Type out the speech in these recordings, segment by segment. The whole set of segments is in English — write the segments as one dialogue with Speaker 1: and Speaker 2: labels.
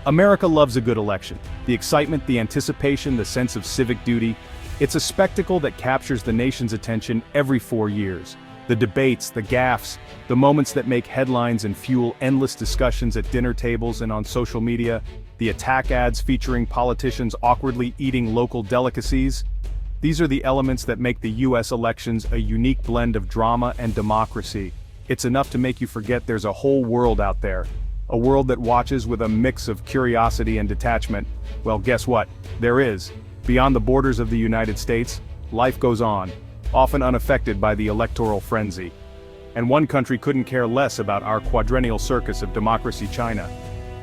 Speaker 1: America loves a good election. The excitement, the anticipation, the sense of civic duty. It's a spectacle that captures the nation's attention every 4 years. The debates, the gaffes, the moments that make headlines and fuel endless discussions at dinner tables and on social media, the attack ads featuring politicians awkwardly eating local delicacies. These are the elements that make the US elections a unique blend of drama and democracy. It's enough to make you forget there's a whole world out there. A world that watches with a mix of curiosity and detachment. Well, guess what? There is. Beyond the borders of the United States, life goes on, often unaffected by the electoral frenzy. And one country couldn't care less about our quadrennial circus of democracy, China.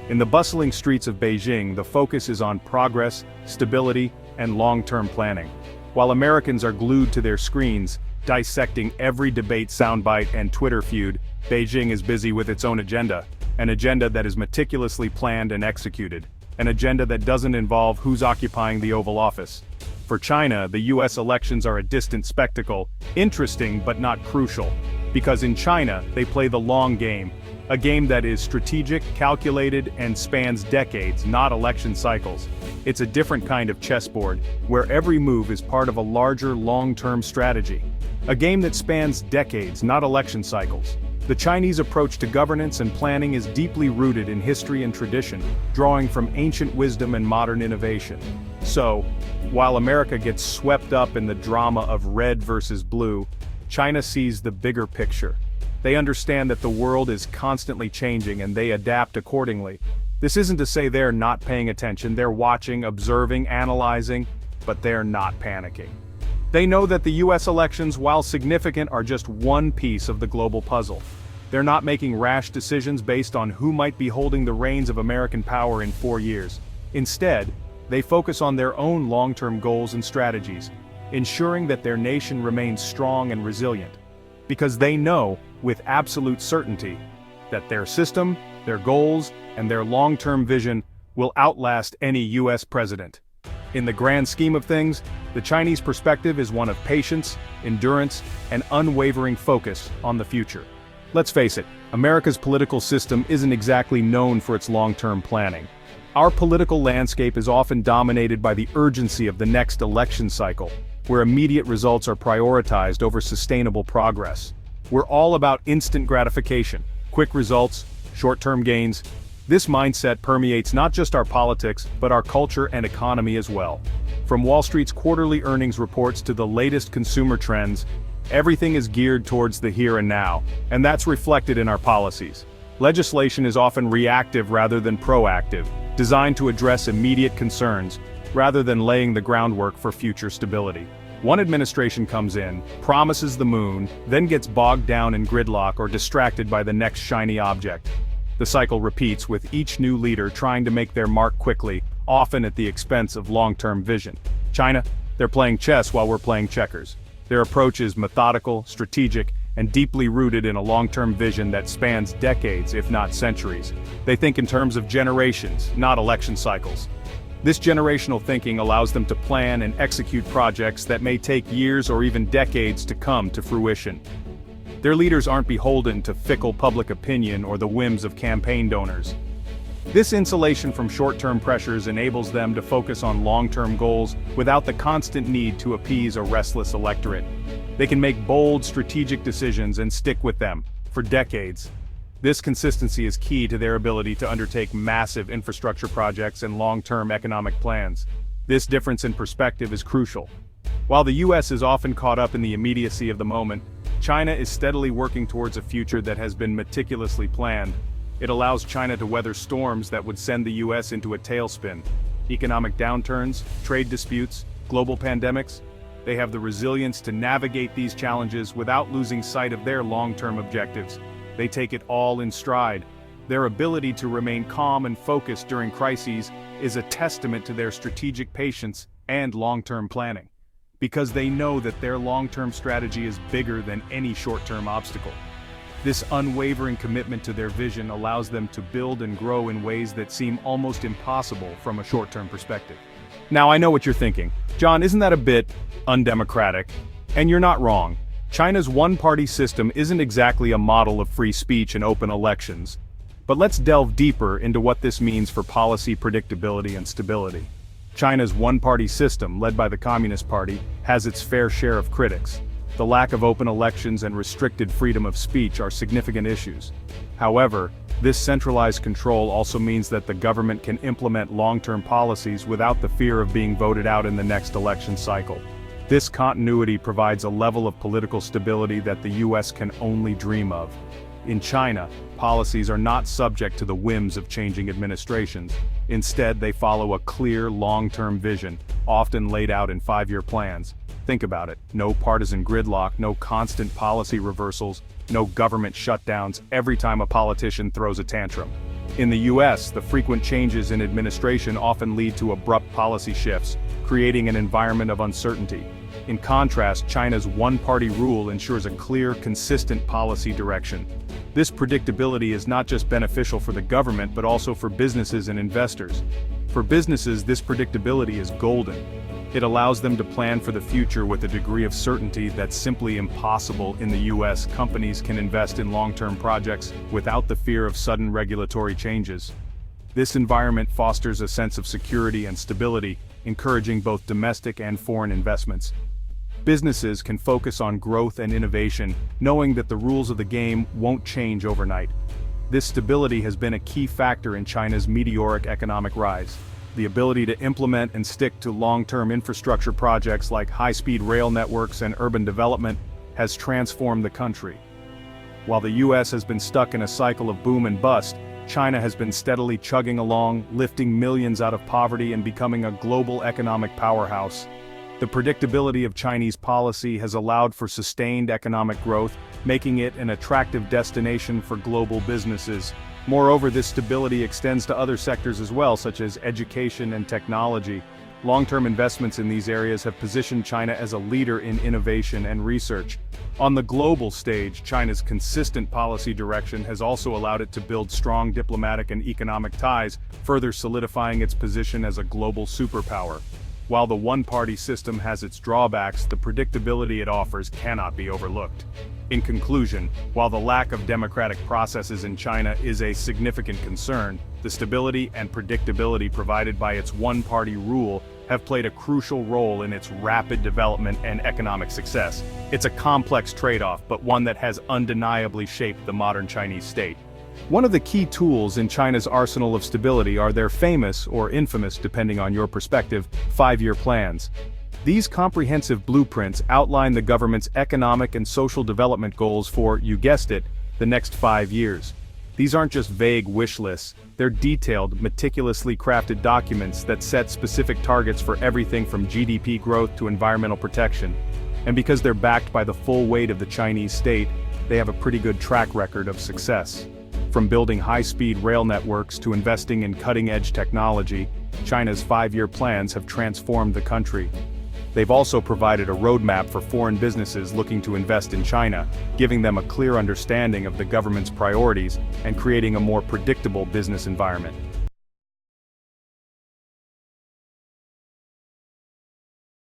Speaker 1: In the bustling streets of Beijing, the focus is on progress, stability, and long-term planning. While Americans are glued to their screens, dissecting every debate soundbite and Twitter feud, Beijing is busy with its own agenda. An agenda that is meticulously planned and executed. An agenda that doesn't involve who's occupying the Oval Office. For China, the US elections are a distant spectacle, interesting but not crucial. Because in China, they play the long game. A game that is strategic, calculated, and spans decades, not election cycles. It's a different kind of chessboard, where every move is part of a larger, long-term strategy. A game that spans decades, not election cycles. The Chinese approach to governance and planning is deeply rooted in history and tradition, drawing from ancient wisdom and modern innovation. So, while America gets swept up in the drama of red versus blue, China sees the bigger picture. They understand that the world is constantly changing and they adapt accordingly. This isn't to say they're not paying attention, they're watching, observing, analyzing, but they're not panicking. They know that the US elections, while significant, are just one piece of the global puzzle. They're not making rash decisions based on who might be holding the reins of American power in 4 years. Instead, they focus on their own long-term goals and strategies, ensuring that their nation remains strong and resilient. Because they know, with absolute certainty, that their system, their goals, and their long-term vision will outlast any US president. In the grand scheme of things, the Chinese perspective is one of patience, endurance, and unwavering focus on the future. Let's face it, America's political system isn't exactly known for its long-term planning. Our political landscape is often dominated by the urgency of the next election cycle, where immediate results are prioritized over sustainable progress. We're all about instant gratification, quick results, short-term gains. This mindset permeates not just our politics, but our culture and economy as well. From Wall Street's quarterly earnings reports to the latest consumer trends, everything is geared towards the here and now, and that's reflected in our policies. Legislation is often reactive rather than proactive, designed to address immediate concerns, rather than laying the groundwork for future stability. One administration comes in, promises the moon, then gets bogged down in gridlock or distracted by the next shiny object. The cycle repeats with each new leader trying to make their mark quickly, often at the expense of long-term vision. China, they're playing chess while we're playing checkers. Their approach is methodical, strategic, and deeply rooted in a long-term vision that spans decades, if not centuries. They think in terms of generations, not election cycles. This generational thinking allows them to plan and execute projects that may take years or even decades to come to fruition. Their leaders aren't beholden to fickle public opinion or the whims of campaign donors. This insulation from short-term pressures enables them to focus on long-term goals without the constant need to appease a restless electorate. They can make bold, strategic decisions and stick with them for decades. This consistency is key to their ability to undertake massive infrastructure projects and long-term economic plans. This difference in perspective is crucial. While the US is often caught up in the immediacy of the moment, China is steadily working towards a future that has been meticulously planned. It allows China to weather storms that would send the US into a tailspin. Economic downturns, trade disputes, global pandemics. They have the resilience to navigate these challenges without losing sight of their long-term objectives. They take it all in stride. Their ability to remain calm and focused during crises is a testament to their strategic patience and long-term planning. Because they know that their long-term strategy is bigger than any short-term obstacle. This unwavering commitment to their vision allows them to build and grow in ways that seem almost impossible from a short-term perspective. Now I know what you're thinking. John, isn't that a bit undemocratic? And you're not wrong. China's one-party system isn't exactly a model of free speech and open elections. But let's delve deeper into what this means for policy predictability and stability. China's one-party system, led by the Communist Party, has its fair share of critics. The lack of open elections and restricted freedom of speech are significant issues. However, this centralized control also means that the government can implement long-term policies without the fear of being voted out in the next election cycle. This continuity provides a level of political stability that the US can only dream of. In China, policies are not subject to the whims of changing administrations. Instead, they follow a clear, long-term vision, often laid out in 5-year plans. Think about it: no partisan gridlock, no constant policy reversals, no government shutdowns every time a politician throws a tantrum. In the US, the frequent changes in administration often lead to abrupt policy shifts, creating an environment of uncertainty. In contrast, China's one-party rule ensures a clear, consistent policy direction. This predictability is not just beneficial for the government but also for businesses and investors. For businesses, this predictability is golden. It allows them to plan for the future with a degree of certainty that's simply impossible in the US. Companies can invest in long-term projects without the fear of sudden regulatory changes. This environment fosters a sense of security and stability, encouraging both domestic and foreign investments. Businesses can focus on growth and innovation, knowing that the rules of the game won't change overnight. This stability has been a key factor in China's meteoric economic rise. The ability to implement and stick to long-term infrastructure projects like high-speed rail networks and urban development has transformed the country. While the US has been stuck in a cycle of boom and bust, China has been steadily chugging along, lifting millions out of poverty and becoming a global economic powerhouse. The predictability of Chinese policy has allowed for sustained economic growth, making it an attractive destination for global businesses. Moreover, this stability extends to other sectors as well, such as education and technology. Long-term investments in these areas have positioned China as a leader in innovation and research. On the global stage, China's consistent policy direction has also allowed it to build strong diplomatic and economic ties, further solidifying its position as a global superpower. While the one-party system has its drawbacks, the predictability it offers cannot be overlooked. In conclusion, while the lack of democratic processes in China is a significant concern, the stability and predictability provided by its one-party rule have played a crucial role in its rapid development and economic success. It's a complex trade-off, but one that has undeniably shaped the modern Chinese state. One of the key tools in China's arsenal of stability are their famous, or infamous depending on your perspective, 5-year plans. These comprehensive blueprints outline the government's economic and social development goals for, you guessed it, the next 5 years. These aren't just vague wish lists, they're detailed, meticulously crafted documents that set specific targets for everything from GDP growth to environmental protection. And because they're backed by the full weight of the Chinese state, they have a pretty good track record of success. From building high-speed rail networks to investing in cutting-edge technology, China's 5-year plans have transformed the country. They've also provided a roadmap for foreign businesses looking to invest in China, giving them a clear understanding of the government's priorities and creating a more predictable business environment.